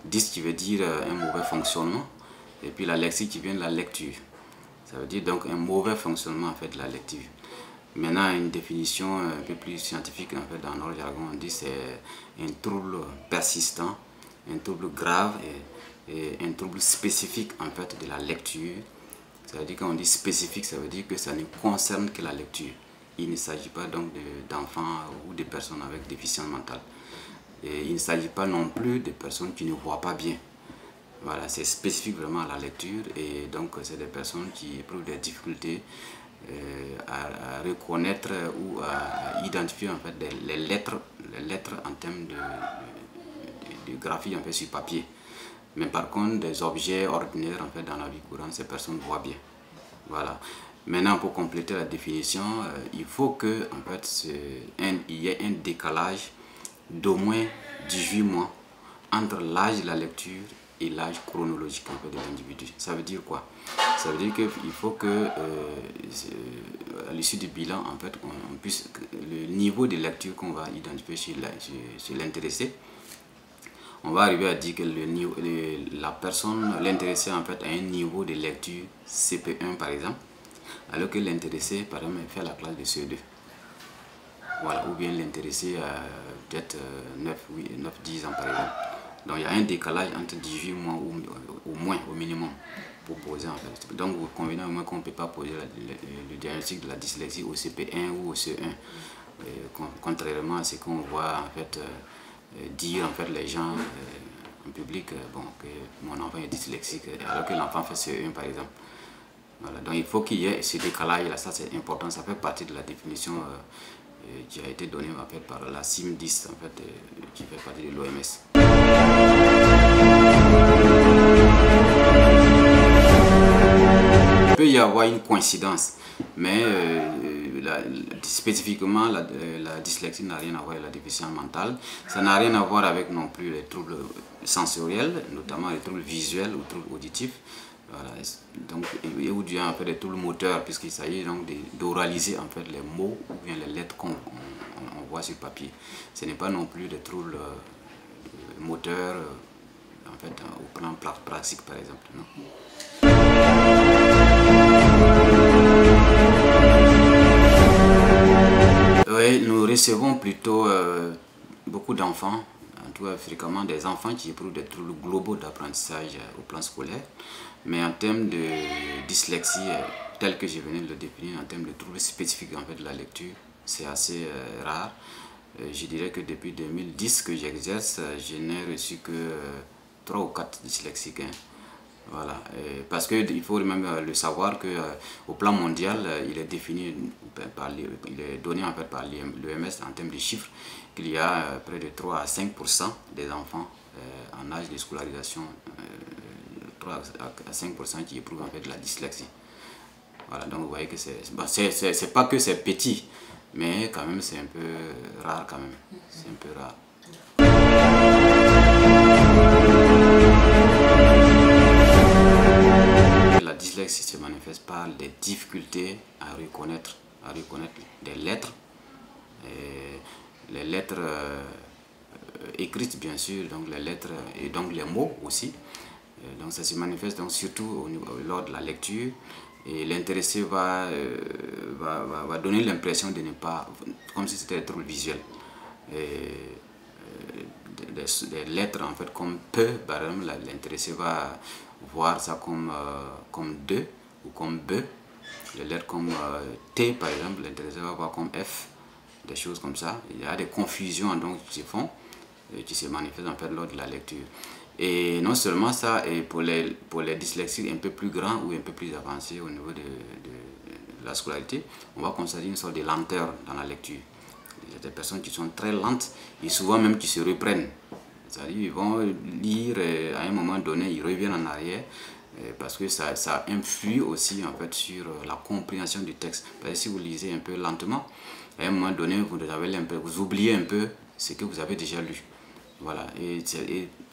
Dys qui veut dire un mauvais fonctionnement. Et puis la lexie qui vient de la lecture. Ça veut dire donc un mauvais fonctionnement en fait de la lecture. Maintenant, une définition un peu plus scientifique en fait dans notre jargon, on dit c'est un trouble persistant, un trouble grave et un trouble spécifique en fait de la lecture. Ça veut dire quand on dit spécifique, ça veut dire que ça ne concerne que la lecture. Il ne s'agit pas donc d'enfants ou de personnes avec déficience mentale. Et il ne s'agit pas non plus de personnes qui ne voient pas bien. Voilà, c'est spécifique vraiment à la lecture et donc c'est des personnes qui éprouvent des difficultés à reconnaître ou à identifier en fait les lettres en termes de graphie en fait sur papier. Mais par contre, des objets ordinaires en fait dans la vie courante, ces personnes voient bien. Voilà. Maintenant, pour compléter la définition, il faut que en fait il y ait un décalage d'au moins 18 mois entre l'âge de la lecture et l'âge chronologique en fait, de l'individu. Ça veut dire quoi? Ça veut dire qu'il faut que à l'issue du bilan, en fait, on puisse, le niveau de lecture qu'on va identifier chez l'intéressé, on va arriver à dire que la personne, l'intéressé en fait a un niveau de lecture CP1 par exemple, alors que l'intéressé par exemple fait la classe de CE2. Voilà, ou bien l'intéressé a peut-être 9-10 ans par exemple. Donc il y a un décalage entre 18 mois ou moins au minimum pour poser en fait. Donc vous convenez au moins qu'on ne peut pas poser le diagnostic de la dyslexie au CP1 ou au CE1. Contrairement à ce qu'on voit en fait dire en fait les gens en public bon, que mon enfant est dyslexique alors que l'enfant fait CE1 par exemple. Voilà, donc il faut qu'il y ait ce décalage là, ça c'est important, ça fait partie de la définition qui a été donnée en fait par la CIM10 en fait, qui fait partie de l'OMS. Il peut y avoir une coïncidence, mais spécifiquement la dyslexie n'a rien à voir avec la déficience mentale. Ça n'a rien à voir avec non plus les troubles sensoriels, notamment les troubles visuels ou troubles auditifs. Voilà. Donc, ou bien en fait des troubles moteurs, puisqu'il s'agit donc d'oraliser en fait les mots ou bien les lettres qu'on voit sur papier. Ce n'est pas non plus des troubles moteurs en fait au plan pratique par exemple. Non. Oui, nous recevons plutôt beaucoup d'enfants, en tout cas fréquemment des enfants qui éprouvent des troubles globaux d'apprentissage au plan scolaire. Mais en termes de dyslexie, tel que je venais de le définir, en termes de troubles spécifiques en fait, de la lecture, c'est assez rare. Je dirais que depuis 2010 que j'exerce, je n'ai reçu que 3 ou 4 dyslexiques. Hein. Voilà. Parce qu'il faut même le savoir qu'au plan mondial, il est défini, il est donné en fait par l'OMS en termes de chiffres, qu'il y a près de 3 à 5% des enfants en âge de scolarisation, 3 à 5% qui éprouvent en fait de la dyslexie. Voilà, donc vous voyez que c'est pas que c'est petit, mais quand même c'est un peu rare quand même. C'est un peu rare. La dyslexie se manifeste par des difficultés à reconnaître des lettres, les lettres écrites bien sûr, donc les lettres et donc les mots aussi. Donc ça se manifeste donc surtout lors de la lecture et l'intéressé va donner l'impression de ne pas, comme si c'était un trouble visuel. Des lettres en fait comme peu, par exemple l'intéressé va voir ça comme de ou comme be. Les lettres comme T par exemple, l'intéressé va voir comme F, des choses comme ça. Il y a des confusions donc qui se font et qui se manifestent en fait lors de la lecture. Et non seulement ça, et pour les dyslexiques un peu plus grands ou un peu plus avancés au niveau de la scolarité, on va constater une sorte de lenteur dans la lecture. Il y a des personnes qui sont très lentes et souvent même qui se reprennent. C'est-à-dire qu'ils vont lire et à un moment donné, ils reviennent en arrière parce que ça influe aussi en fait sur la compréhension du texte. Parce que si vous lisez un peu lentement, à un moment donné, vous oubliez un peu ce que vous avez déjà lu. Voilà. Et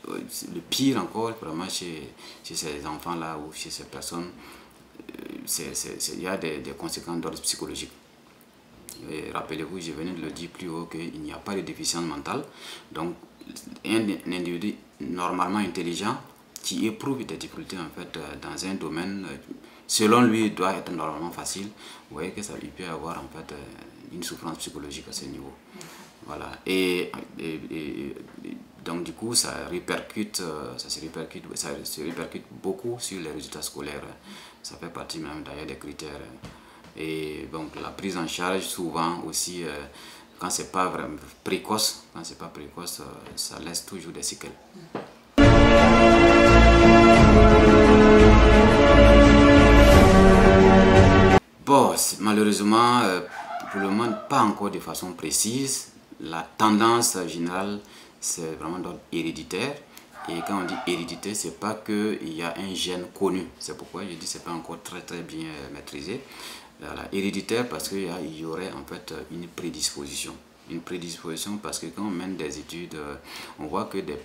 le pire encore, chez ces enfants-là ou chez ces personnes, il y a des conséquences d'ordre psychologique. Rappelez-vous, je venais de le dire plus haut qu'il n'y a pas de déficience mentale. Donc, un individu normalement intelligent, qui éprouve des difficultés en fait dans un domaine, selon lui, doit être normalement facile, vous voyez que ça, il peut y avoir en fait une souffrance psychologique à ce niveau. Voilà. Et donc du coup, ça se répercute beaucoup sur les résultats scolaires. Ça fait partie même d'ailleurs des critères. Et donc la prise en charge, souvent aussi, quand c'est pas vraiment précoce, ça laisse toujours des séquelles. Bon, malheureusement, pour le moment, pas encore de façon précise. La tendance générale, c'est vraiment d'ordre héréditaire. Et quand on dit hérédité, c'est pas qu'il y a un gène connu. C'est pourquoi je dis que c'est pas encore très bien maîtrisé. Voilà, héréditaire parce qu'il y aurait en fait une prédisposition. Une prédisposition parce que quand on mène des études, on voit que des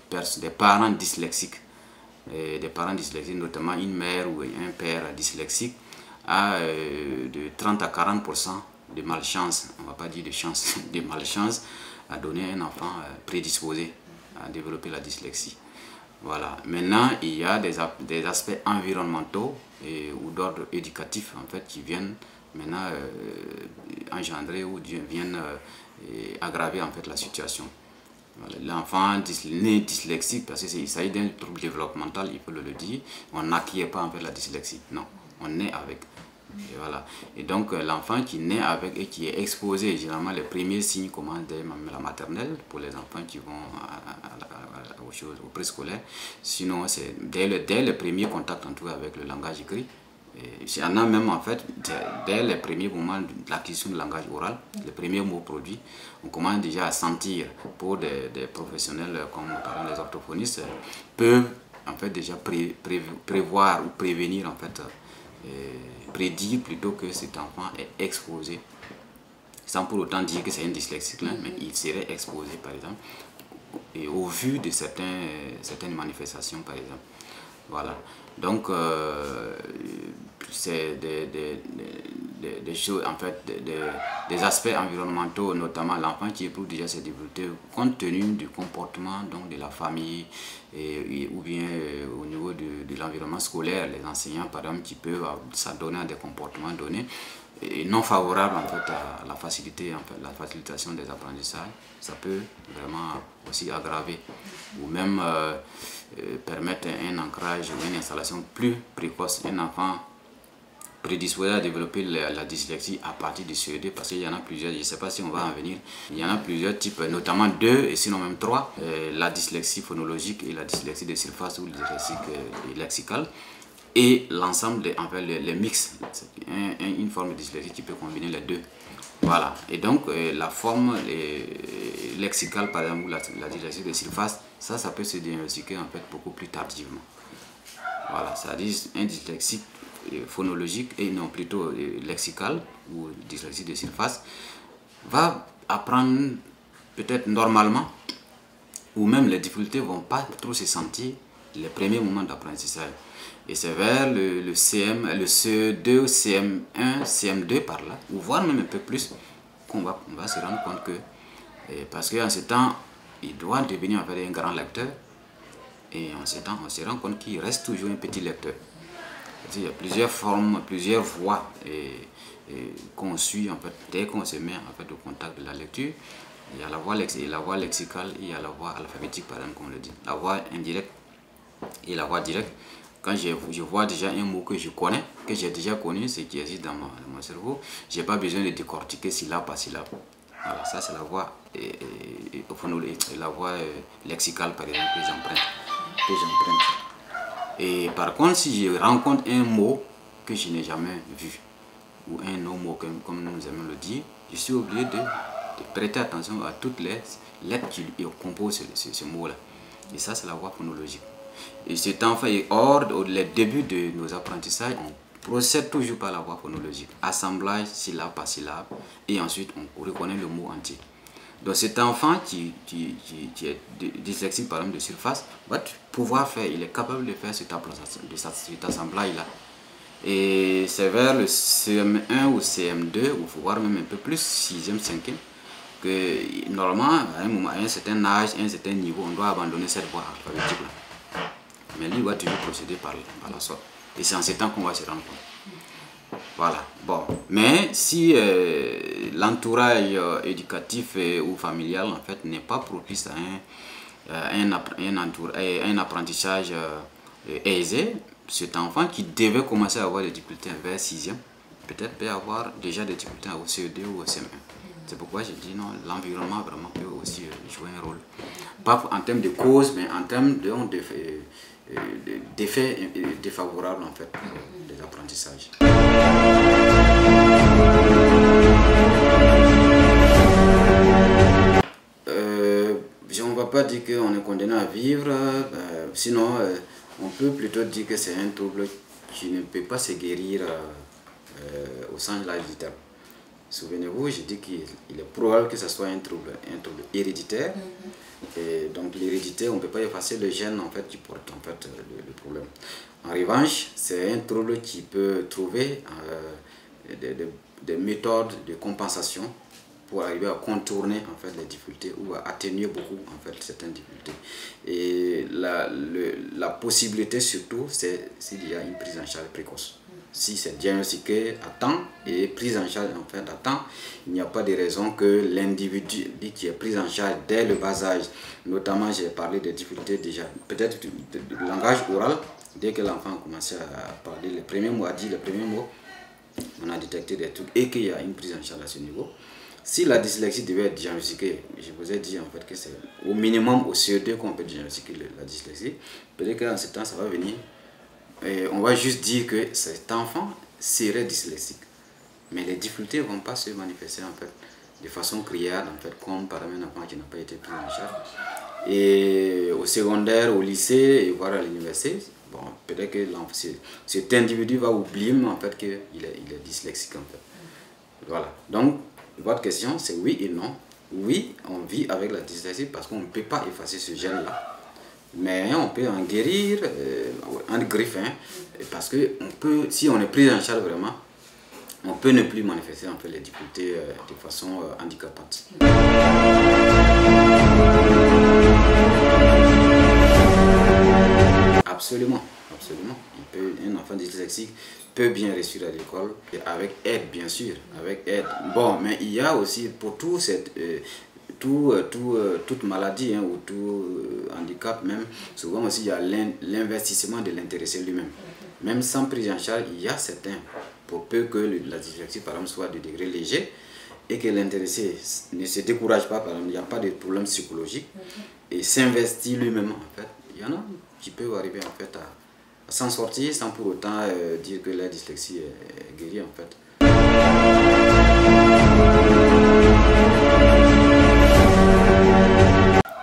parents dyslexiques, notamment une mère ou un père dyslexique, a de 30 à 40% de malchance, on ne va pas dire de chance, de malchance à donner un enfant prédisposé à développer la dyslexie. Voilà. Maintenant, il y a des aspects environnementaux ou d'ordre éducatif en fait, qui viennent maintenant engendrer ou viennent aggraver en fait la situation. Voilà. L'enfant né dyslexique, parce qu'il s'agit d'un trouble développemental, il faut le dire, on n'acquiert pas en fait la dyslexie, non, on naît avec. Et voilà. Et donc l'enfant qui naît avec et qui est exposé, généralement les premiers signes commencent dès la maternelle pour les enfants qui vont au préscolaire. Sinon c'est dès le premier contact en tout cas avec le langage écrit. Il y en a même en fait dès les premiers moments de l'acquisition du langage oral, les premiers mots produits, on commence déjà à sentir pour des professionnels comme par exemple les orthophonistes peuvent en fait déjà prévoir ou prévenir en fait prédire plutôt que cet enfant est exposé, sans pour autant dire que c'est un dyslexique, mais il serait exposé par exemple, et au vu de certaines manifestations par exemple. Voilà. Donc c'est des choses, en fait, des aspects environnementaux, notamment l'enfant qui éprouve déjà ces difficultés compte tenu du comportement donc, de la famille ou bien au niveau de l'environnement scolaire, les enseignants par exemple qui peuvent s'adonner à des comportements donnés et non favorables en fait à la facilité, en fait, la facilitation des apprentissages, ça peut vraiment aussi aggraver ou même permettre un ancrage ou une installation plus précoce. Un enfant prédisposé à développer la dyslexie à partir du CE2 parce qu'il y en a plusieurs, je ne sais pas si on va en venir, il y en a plusieurs types, notamment 2 et sinon même 3, la dyslexie phonologique et la dyslexie de surface ou dyslexie lexicale et l'ensemble, en fait, les mix, une forme de dyslexie qui peut combiner les deux. Voilà, et donc la forme lexicale par exemple, la dyslexie de surface, ça peut se diagnostiquer en fait beaucoup plus tardivement. Voilà, c'est-à-dire un dyslexique phonologique et non plutôt lexical ou dyslexie de surface va apprendre peut-être normalement ou même les difficultés ne vont pas trop se sentir les premiers moments d'apprentissage. Et c'est vers le CE2, CM1, CM2 par là, ou voire même un peu plus, qu'on va se rendre compte que, parce qu'en ce temps, il doit devenir en fait un grand lecteur, et en ce temps, on se rend compte qu'il reste toujours un petit lecteur. Il y a plusieurs formes, plusieurs voies qu'on suit en fait, dès qu'on se met en fait, au contact de la lecture. Il y a la voie lexicale, il y a la voie alphabétique par exemple, comme on le dit, la voie indirecte et la voie directe. Quand je vois déjà un mot que je connais, que j'ai déjà connu, ce qui existe dans mon cerveau, je n'ai pas besoin de décortiquer syllabe par syllabe. Voilà, ça c'est la voie, la voie lexicale par exemple que j'emprunte. Et par contre, si je rencontre un mot que je n'ai jamais vu, ou un mot comme nous aimons le dire, je suis obligé de prêter attention à toutes les lettres qui composent ce mot-là. Et ça, c'est la voie phonologique. Et cet enfant est hors le début de nos apprentissages, on procède toujours par la voie phonologique, assemblage syllabe par syllabe, et ensuite on reconnaît le mot entier. Donc cet enfant qui est dyslexique par exemple de surface va pouvoir faire, il est capable de faire cet assemblage-là. Et c'est vers le CM1 ou CM2, ou voire même un peu plus, 6e, 5e, que normalement, à un certain âge, à un certain niveau, on doit abandonner cette voie alphabétique-là. Mais lui, il va toujours procéder par la sorte. Et c'est en ce temps qu'on va se rendre compte. Voilà. Bon. Mais si l'entourage éducatif ou familial, en fait, n'est pas propice à un apprentissage aisé, cet enfant qui devait commencer à avoir des difficultés vers 6e, peut-être peut avoir déjà des difficultés au CE2 ou au CM1. C'est pourquoi je dis non, l'environnement vraiment peut aussi jouer un rôle. Pas en termes de cause, mais en termes d'effets défavorables en fait des apprentissages. On ne va pas dire qu'on est condamné à vivre, sinon on peut plutôt dire que c'est un trouble qui ne peut pas se guérir au sens large du terme. Souvenez-vous, j'ai dit qu'il est probable que ce soit un trouble héréditaire. Et donc l'hérédité, on ne peut pas effacer le gène en fait, qui porte en fait, le problème. En revanche, c'est un trouble qui peut trouver des méthodes de compensation pour arriver à contourner en fait, les difficultés ou à atténuer beaucoup en fait, certaines difficultés. Et la possibilité surtout, c'est s'il y a une prise en charge précoce. Si c'est diagnostiqué à temps et prise en charge en fait, à temps, il n'y a pas de raison que l'individu qui est pris en charge dès le bas âge, notamment j'ai parlé des difficultés déjà, peut-être du langage oral, dès que l'enfant a commencé à parler les premiers mots, à dire les premiers mots, on a détecté des trucs et qu'il y a une prise en charge à ce niveau. Si la dyslexie devait être diagnostiquée, je vous ai dit en fait que c'est au minimum au CE2 qu'on peut diagnostiquer la dyslexie, peut-être qu'en ce temps ça va venir. Et on va juste dire que cet enfant serait dyslexique. Mais les difficultés ne vont pas se manifester en fait, de façon criarde, en fait, comme par exemple un enfant qui n'a pas été pris en charge. Et au secondaire, au lycée et voire à l'université, bon, peut-être que cet individu va oublier en fait, qu'il est dyslexique. En fait. Voilà. Donc, votre question, c'est oui et non. Oui, on vit avec la dyslexie parce qu'on ne peut pas effacer ce gène-là. Mais on peut en guérir en griffe, hein, parce que si on est pris en charge vraiment, on peut ne plus manifester en fait, les difficultés de façon handicapante. Absolument, absolument. Un enfant dyslexique peut bien réussir à l'école, avec aide bien sûr, avec aide. Bon, mais il y a aussi pour tout cette... toute maladie hein, ou tout handicap même, souvent aussi il y a l'investissement de l'intéressé lui-même. Même sans prise en charge, il y a certains, pour peu que la dyslexie par exemple soit de degré léger et que l'intéressé ne se décourage pas, par exemple, il n'y a pas de problème psychologique et s'investit lui-même en fait. Il y en a qui peuvent arriver en fait à s'en sortir sans pour autant dire que la dyslexie est guérie en fait.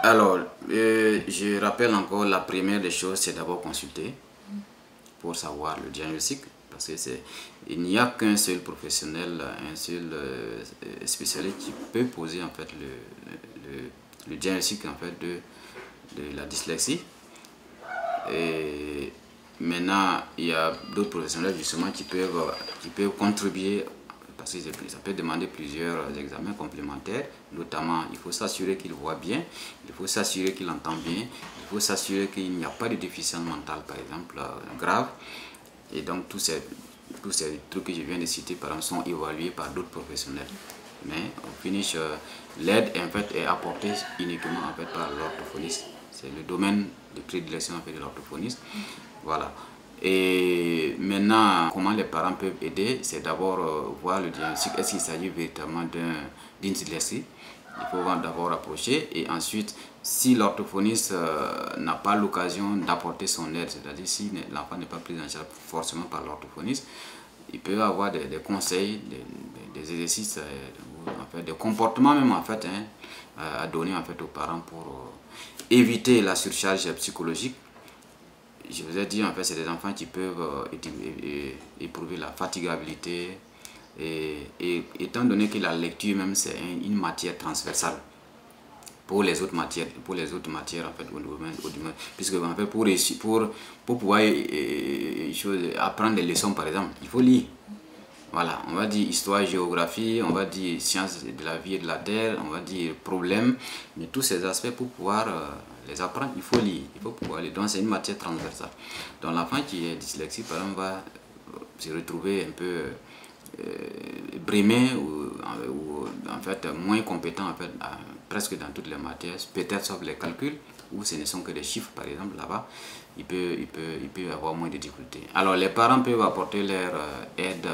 Alors, je rappelle encore, la première des choses, c'est d'abord consulter pour savoir le diagnostic, parce que il n'y a qu'un seul professionnel, un seul spécialiste qui peut poser en fait le diagnostic en fait de la dyslexie. Et maintenant, il y a d'autres professionnels justement qui peuvent contribuer. Parce que ça peut demander plusieurs examens complémentaires, notamment il faut s'assurer qu'il voit bien, il faut s'assurer qu'il entend bien, il faut s'assurer qu'il n'y a pas de déficience mentale par exemple grave. Et donc tous ces trucs que je viens de citer par exemple sont évalués par d'autres professionnels. Mais au finish, l'aide en fait est apportée uniquement en fait, par l'orthophoniste. C'est le domaine de prédilection en fait, de l'orthophoniste. Voilà. Et maintenant, comment les parents peuvent aider, c'est d'abord voir le diagnostic. Est-ce qu'il s'agit véritablement d'une dyslexie? Il faut d'abord approcher et ensuite, si l'orthophoniste n'a pas l'occasion d'apporter son aide, c'est-à-dire si l'enfant n'est pas pris en charge forcément par l'orthophoniste, il peut avoir des conseils, des exercices, en fait, des comportements même en fait, hein, à donner en fait, aux parents pour éviter la surcharge psychologique. Je vous ai dit, en fait, c'est des enfants qui peuvent éprouver la fatigabilité. Et étant donné que la lecture même, c'est une matière transversale pour les autres matières, en fait, au domaine, puisque en fait, pour pouvoir apprendre des leçons, par exemple, il faut lire. Voilà, on va dire histoire, géographie, on va dire sciences de la vie et de la terre, on va dire problèmes, mais tous ces aspects pour pouvoir les apprendre, il faut lire, il faut pouvoir lire. Donc c'est une matière transversale. Donc l'enfant qui est dyslexique, par exemple, va se retrouver un peu brimé ou en fait moins compétent en fait, presque dans toutes les matières, peut-être sauf les calculs, où ce ne sont que des chiffres par exemple là-bas, il peut avoir moins de difficultés. Alors les parents peuvent apporter leur aide,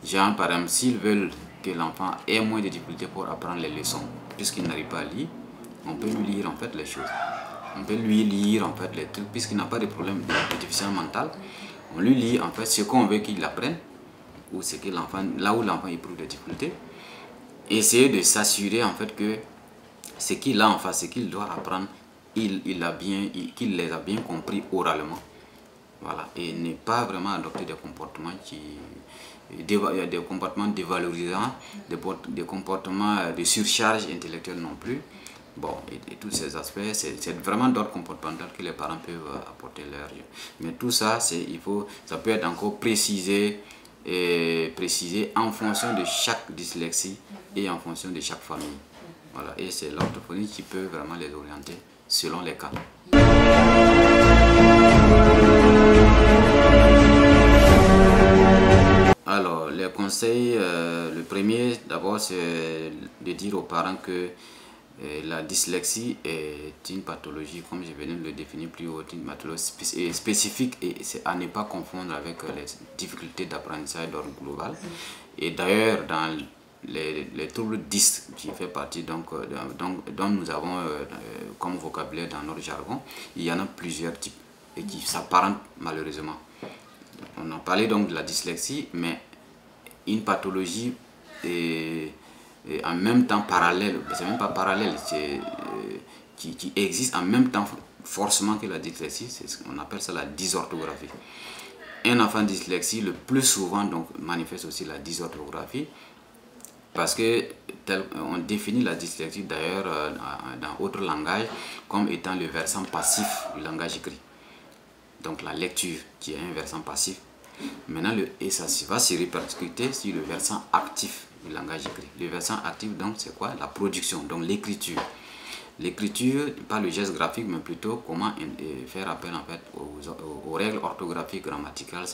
genre par exemple s'ils veulent que l'enfant ait moins de difficultés pour apprendre les leçons, puisqu'il n'arrive pas à lire, on peut lui lire en fait les choses. On peut lui lire en fait les trucs, puisqu'il n'a pas de problème de déficience mentale. On lui lit en fait ce qu'on veut qu'il apprenne, ou ce que l'enfant, là où l'enfant éprouve des difficultés. Essayer de s'assurer en fait que ce qu'il a en face, ce qu'il doit apprendre, qu'il les a bien compris oralement. Voilà. Et ne pas vraiment adopter des comportements des comportements dévalorisants, des comportements de surcharge intellectuelle non plus. Bon, et tous ces aspects, c'est vraiment d'ordre comportemental que les parents peuvent apporter leur jeu. Mais tout ça, ça peut être encore précisé en fonction de chaque dyslexie et en fonction de chaque famille. Voilà, et c'est l'orthophonie qui peut vraiment les orienter selon les cas. Alors, les conseils, le premier d'abord c'est de dire aux parents que la dyslexie est une pathologie, comme je venais de le définir plus haut, une pathologie spécifique et c'est à ne pas confondre avec les difficultés d'apprentissage d'ordre global. Et d'ailleurs, dans les troubles dys qui fait partie dont nous avons comme vocabulaire dans notre jargon, il y en a plusieurs types et qui s'apparentent malheureusement. On a parlé donc de la dyslexie, mais une pathologie est en même temps parallèle, c'est même pas parallèle, qui existe en même temps forcément que la dyslexie, c'est ce qu'on appelle ça la dysorthographie. Un enfant dyslexique le plus souvent donc manifeste aussi la dysorthographie parce que on définit la dyslexie d'ailleurs dans d'autres langages comme étant le versant passif du langage écrit. Donc la lecture qui est un versant passif. Maintenant, ça va se répercuter sur le versant actif du langage écrit. Le versant actif, donc, c'est quoi? La production, donc l'écriture. L'écriture, pas le geste graphique, mais plutôt comment faire appel en fait aux règles orthographiques, grammaticales,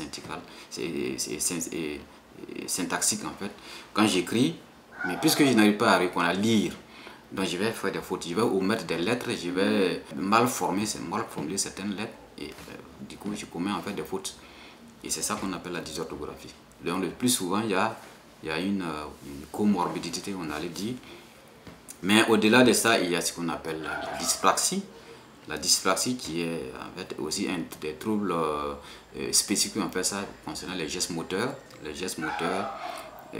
syntaxiques en fait. Quand j'écris, mais puisque je n'arrive pas à lire, donc je vais faire des fautes, je vais omettre des lettres, je vais mal formuler certaines lettres et du coup je commets en fait des fautes. Et c'est ça qu'on appelle la dysorthographie. Donc le plus souvent, il y a une comorbidité, on allait dire. Mais au-delà de ça, il y a ce qu'on appelle la dyspraxie. La dyspraxie qui est en fait aussi un des troubles spécifiques, on appelle ça concernant les gestes moteurs. Les gestes moteurs,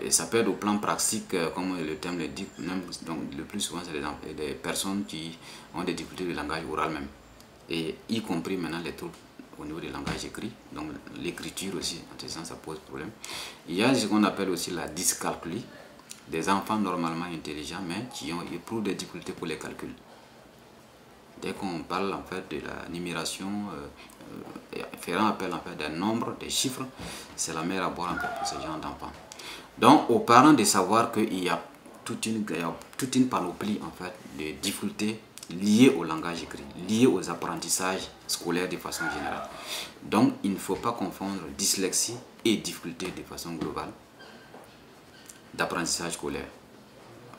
ça peut être au plan praxique, comme le terme le dit. Donc le plus souvent, c'est des personnes qui ont des difficultés de langage oral même. Et y compris maintenant les troubles au niveau du langage écrit, donc l'écriture aussi, en ce sens, ça pose problème. Il y a ce qu'on appelle aussi la dyscalculie, des enfants normalement intelligents, mais qui éprouvent des difficultés pour les calculs. Dès qu'on parle en fait de la numération, faisant appel en fait des nombres, des chiffres, c'est la mer à boire en fait pour ce genre d'enfants. Donc aux parents de savoir qu'il y a toute une panoplie en fait de difficultés liées au langage écrit, liées aux apprentissages scolaires de façon générale. Donc il ne faut pas confondre dyslexie et difficulté de façon globale d'apprentissage scolaire.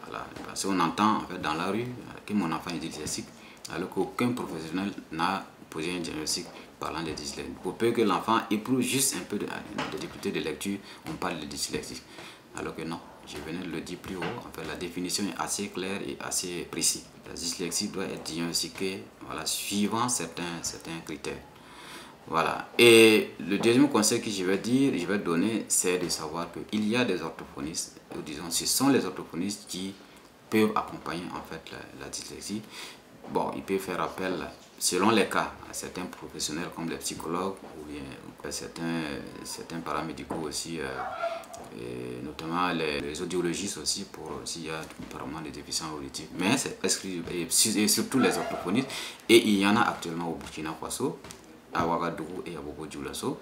Voilà. Parce qu'on entend en fait dans la rue que mon enfant est dyslexique, alors qu'aucun professionnel n'a posé un diagnostic parlant de dyslexie. Pour peu que l'enfant éprouve juste un peu de difficulté de lecture, on parle de dyslexie. Alors que non, je venais de le dire plus haut, en fait, la définition est assez claire et assez précise. La dyslexie doit être diagnostiquée, voilà, suivant certains critères. Voilà. Et le deuxième conseil que je vais donner, c'est de savoir qu'il y a des orthophonistes, ou disons, ce sont les orthophonistes qui peuvent accompagner en fait la dyslexie. Bon, ils peuvent faire appel, selon les cas, à certains professionnels comme les psychologues ou bien certains paramédicaux aussi, et notamment les audiologistes aussi, pour s'il y a apparemment des déficiences auditives. Mais c'est exclusif, et surtout les orthophonistes. Et il y en a actuellement au Burkina Faso, à Ouagadougou et à Bobo-Dioulasso.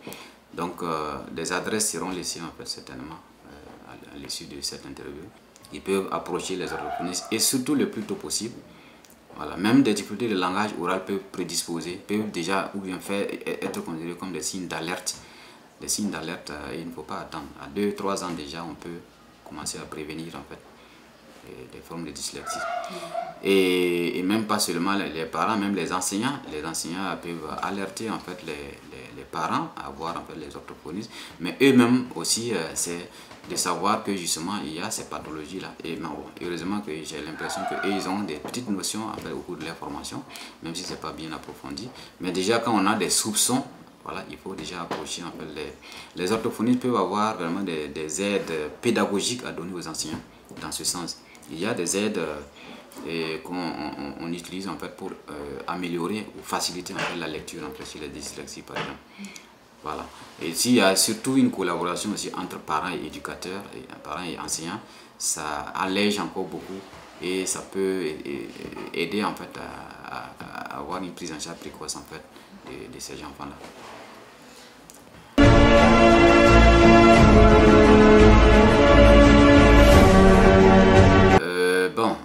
Donc des adresses seront laissées en fait certainement à l'issue de cette interview. Ils peuvent approcher les orthophonistes et surtout le plus tôt possible. Voilà. Même des difficultés de langage oral peuvent prédisposer, peuvent déjà ou bien être considérés comme des signes d'alerte. Des signes d'alerte, il ne faut pas attendre. À 2-3 ans déjà, on peut commencer à prévenir en fait des formes de dyslexie. Et même pas seulement les parents, même les enseignants peuvent alerter en fait les parents à voir en fait les orthophonistes, mais eux-mêmes aussi c'est de savoir que justement il y a ces pathologies là. Et bon, heureusement que j'ai l'impression qu'ils ont des petites notions en fait, au cours de leur formation, même si c'est pas bien approfondi. Mais déjà quand on a des soupçons, voilà, il faut déjà approcher en fait les orthophonistes peuvent avoir vraiment des aides pédagogiques à donner aux enseignants dans ce sens. Il y a des aides qu'on utilise en fait pour améliorer ou faciliter en fait, la lecture en fait, chez les dyslexies par exemple. Voilà. Et s'il y a surtout une collaboration aussi entre parents et éducateurs, parents et enseignants, ça allège encore beaucoup et ça peut aider en fait à avoir une prise en charge précoce en fait de ces enfants-là. Bon,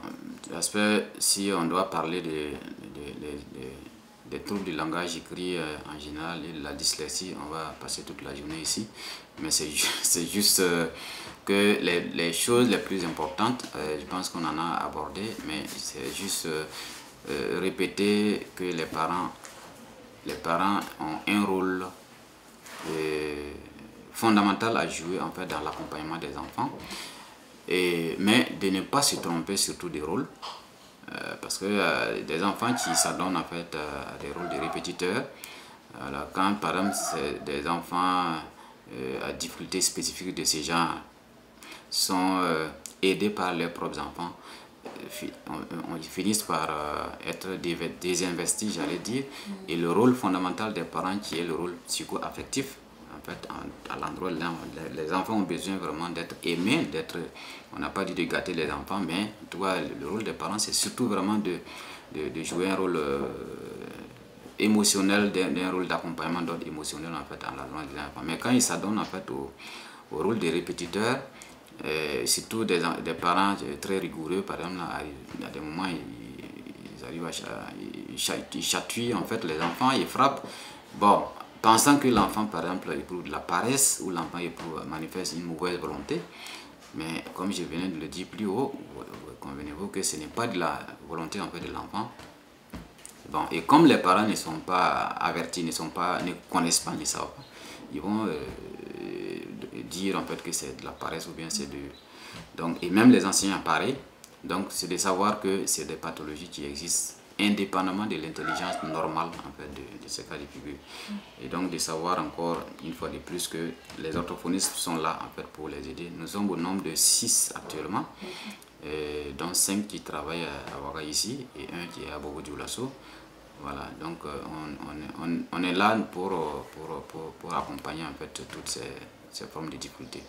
si on doit parler des troubles du langage écrit en général et de la dyslexie, on va passer toute la journée ici. Mais c'est juste que les choses les plus importantes, je pense qu'on en a abordé, mais c'est juste répéter que les parents ont un rôle fondamental à jouer en fait, dans l'accompagnement des enfants. Mais de ne pas se tromper surtout des rôles, parce que des enfants qui s'adonnent en fait à des rôles de répétiteurs, quand par exemple c'est des enfants à difficultés spécifiques de ces genre sont aidés par leurs propres enfants, on finissent par être désinvestis, j'allais dire, et le rôle fondamental des parents qui est le rôle psycho-affectif. En fait, à l'endroit là, les enfants ont besoin vraiment d'être aimés, on n'a pas dit de gâter les enfants, mais le rôle des parents, c'est surtout vraiment de jouer un rôle émotionnel, d'un rôle d'accompagnement d'ordre émotionnel en fait, à l'endroit des enfants. Mais quand ils s'adonnent en fait au rôle des répétiteurs, surtout des parents très rigoureux, par exemple, à des moments, ils arrivent ils chatouillent en fait les enfants, ils frappent. Bon, pensant que l'enfant, par exemple, éprouve de la paresse ou l'enfant manifeste une mauvaise volonté, mais comme je venais de le dire plus haut, convenez-vous que ce n'est pas de la volonté en fait, de l'enfant. Bon, et comme les parents ne sont pas avertis, ne connaissent pas, ne savent pas, ils vont dire en fait que c'est de la paresse ou bien c'est de... Donc, et même les enseignants pareil, donc c'est de savoir que c'est des pathologies qui existent indépendamment de l'intelligence normale en fait, de ces cas de figure. Et donc de savoir encore une fois de plus que les orthophonistes sont là en fait, pour les aider. Nous sommes au nombre de 6 actuellement, dont 5 qui travaillent à Ouaga ici et 1 qui est à Bobo-Dioulasso. Voilà, donc on est là pour accompagner en fait, toutes ces formes de difficultés.